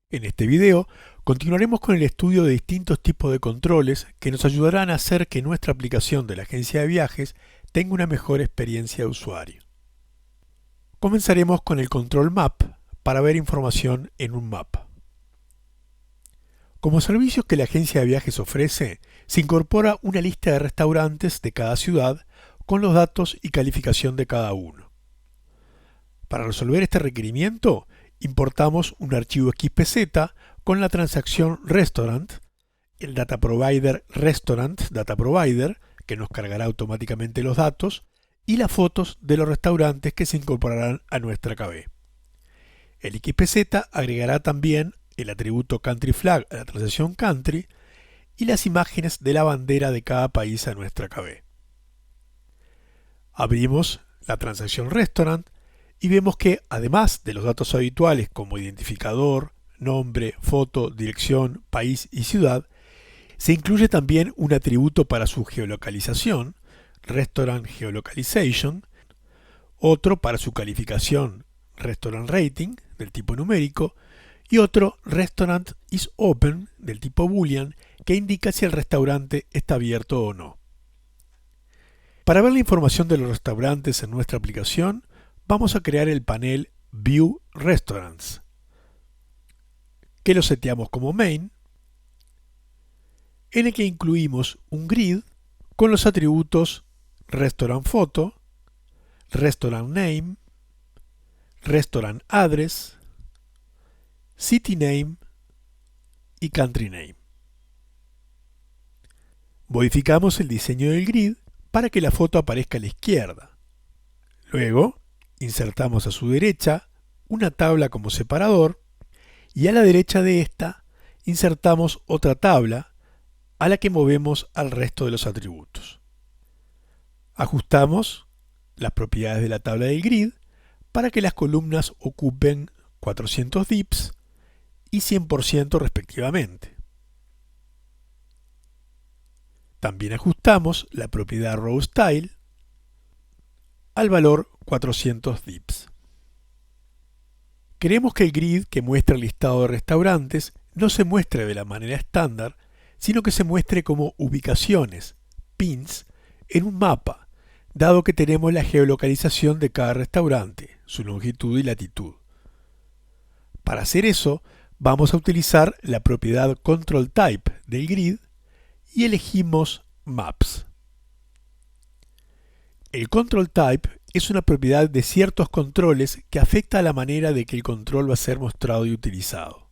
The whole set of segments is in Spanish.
En este video continuaremos con el estudio de distintos tipos de controles que nos ayudarán a hacer que nuestra aplicación de la agencia de viajes tenga una mejor experiencia de usuario. Comenzaremos con el control Map para ver información en un mapa. Como servicios que la agencia de viajes ofrece, se incorpora una lista de restaurantes de cada ciudad con los datos y calificación de cada uno. Para resolver este requerimiento, importamos un archivo XPZ con la transacción restaurant, el data provider restaurant data provider, que nos cargará automáticamente los datos, y las fotos de los restaurantes que se incorporarán a nuestra KB. El XPZ agregará también el atributo country flag a la transacción country y las imágenes de la bandera de cada país a nuestra KB. Abrimos la transacción restaurant y vemos que, además de los datos habituales como identificador, nombre, foto, dirección, país y ciudad, se incluye también un atributo para su geolocalización, Restaurant Geolocalization, otro para su calificación, Restaurant Rating, del tipo numérico, y otro, Restaurant is Open, del tipo Boolean, que indica si el restaurante está abierto o no. Para ver la información de los restaurantes en nuestra aplicación, vamos a crear el panel View Restaurants, que lo seteamos como main, en el que incluimos un grid con los atributos Restaurant Photo, Restaurant Name, Restaurant Address, City Name y Country Name. Modificamos el diseño del grid para que la foto aparezca a la izquierda. Luego, insertamos a su derecha una tabla como separador y a la derecha de esta insertamos otra tabla a la que movemos al resto de los atributos. Ajustamos las propiedades de la tabla del grid para que las columnas ocupen 400 dips y 100% respectivamente. También ajustamos la propiedad Row Style al valor 400 dips. Queremos que el grid que muestra el listado de restaurantes no se muestre de la manera estándar, sino que se muestre como ubicaciones, pins, en un mapa, dado que tenemos la geolocalización de cada restaurante, su longitud y latitud. Para hacer eso, vamos a utilizar la propiedad Control Type del grid y elegimos Maps. El Control Type es una propiedad de ciertos controles que afecta a la manera de que el control va a ser mostrado y utilizado.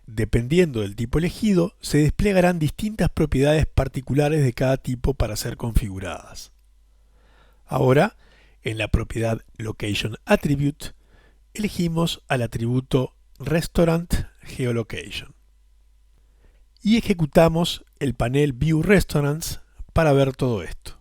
Dependiendo del tipo elegido, se desplegarán distintas propiedades particulares de cada tipo para ser configuradas. Ahora, en la propiedad Location Attribute, elegimos al atributo Restaurant Geolocation. Y ejecutamos el panel View Restaurants para ver todo esto.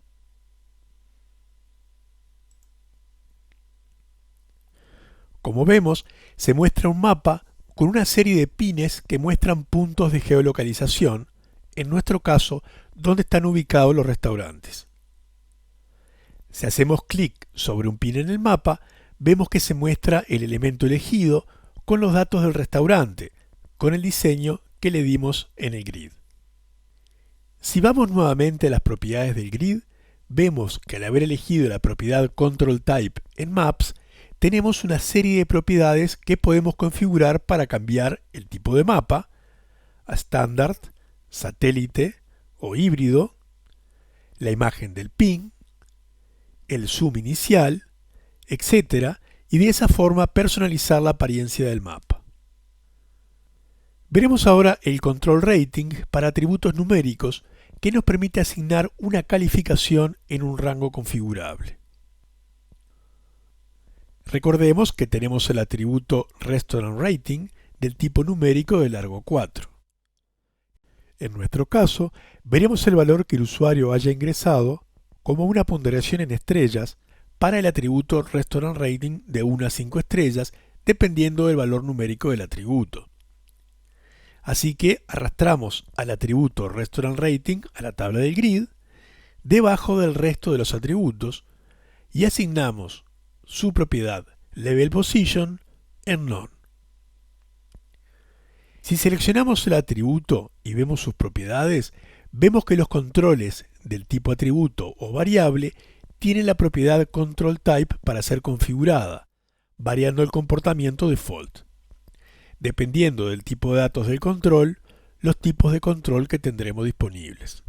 Como vemos, se muestra un mapa con una serie de pines que muestran puntos de geolocalización, en nuestro caso, donde están ubicados los restaurantes. Si hacemos clic sobre un pin en el mapa, vemos que se muestra el elemento elegido con los datos del restaurante, con el diseño que le dimos en el grid. Si vamos nuevamente a las propiedades del grid, vemos que al haber elegido la propiedad Control Type en Maps, tenemos una serie de propiedades que podemos configurar para cambiar el tipo de mapa a estándar, satélite o híbrido, la imagen del pin, el zoom inicial, etc. y de esa forma personalizar la apariencia del mapa. Veremos ahora el Control Rating para atributos numéricos que nos permite asignar una calificación en un rango configurable. Recordemos que tenemos el atributo Restaurant Rating del tipo numérico de largo 4. En nuestro caso, veremos el valor que el usuario haya ingresado como una ponderación en estrellas para el atributo Restaurant Rating de 1 a 5 estrellas, dependiendo del valor numérico del atributo. Así que arrastramos al atributo Restaurant Rating a la tabla del grid, debajo del resto de los atributos, y asignamos su propiedad Level Position en None. Si seleccionamos el atributo y vemos sus propiedades, vemos que los controles del tipo atributo o variable tienen la propiedad control type para ser configurada, variando el comportamiento default. Dependiendo del tipo de datos del control, los tipos de control que tendremos disponibles.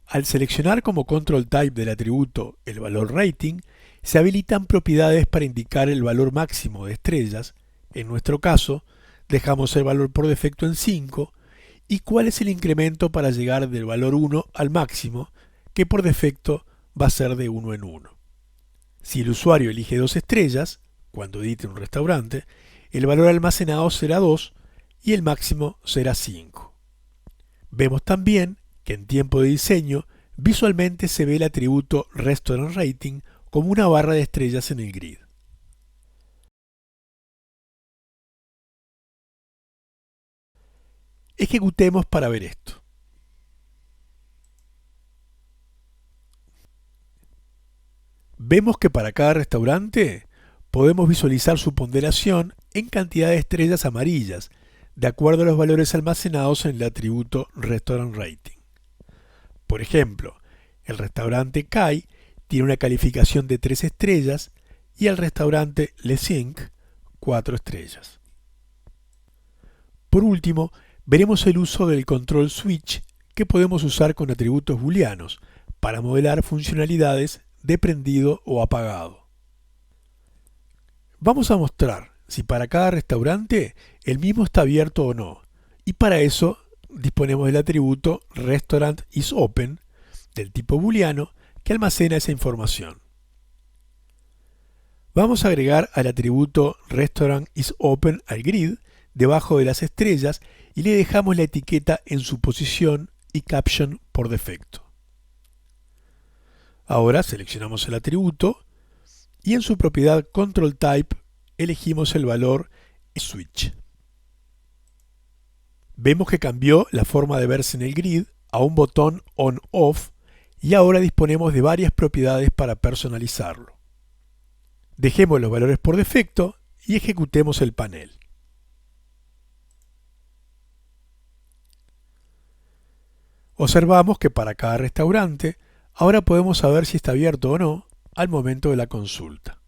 Al seleccionar como control type del atributo el valor rating, se habilitan propiedades para indicar el valor máximo de estrellas. En nuestro caso, dejamos el valor por defecto en 5 y cuál es el incremento para llegar del valor 1 al máximo, que por defecto va a ser de 1 en 1. Si el usuario elige 2 estrellas, cuando edite un restaurante, el valor almacenado será 2 y el máximo será 5. Vemos también que en tiempo de diseño visualmente se ve el atributo Restaurant Rating como una barra de estrellas en el grid. Ejecutemos para ver esto. Vemos que para cada restaurante podemos visualizar su ponderación en cantidad de estrellas amarillas, de acuerdo a los valores almacenados en el atributo Restaurant Rating. Por ejemplo, el restaurante Kai tiene una calificación de 3 estrellas y el restaurante Le Cinq 4 estrellas. Por último, veremos el uso del control switch que podemos usar con atributos booleanos para modelar funcionalidades de prendido o apagado. Vamos a mostrar si para cada restaurante el mismo está abierto o no, y para eso disponemos del atributo Restaurant is Open del tipo booleano que almacena esa información. Vamos a agregar al atributo Restaurant is Open al grid debajo de las estrellas y le dejamos la etiqueta en su posición y caption por defecto. Ahora seleccionamos el atributo y en su propiedad control type elegimos el valor switch. Vemos que cambió la forma de verse en el grid a un botón on-off y ahora disponemos de varias propiedades para personalizarlo. Dejemos los valores por defecto y ejecutemos el panel. Observamos que para cada restaurante ahora podemos saber si está abierto o no al momento de la consulta.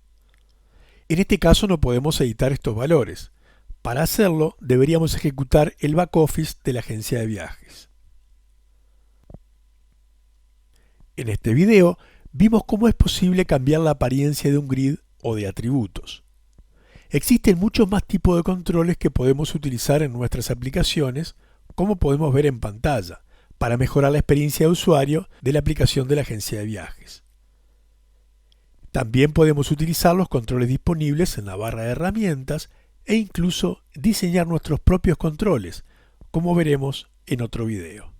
En este caso no podemos editar estos valores. Para hacerlo deberíamos ejecutar el backoffice de la agencia de viajes. En este video vimos cómo es posible cambiar la apariencia de un grid o de atributos. Existen muchos más tipos de controles que podemos utilizar en nuestras aplicaciones, como podemos ver en pantalla, para mejorar la experiencia de usuario de la aplicación de la agencia de viajes. También podemos utilizar los controles disponibles en la barra de herramientas e incluso diseñar nuestros propios controles, como veremos en otro video.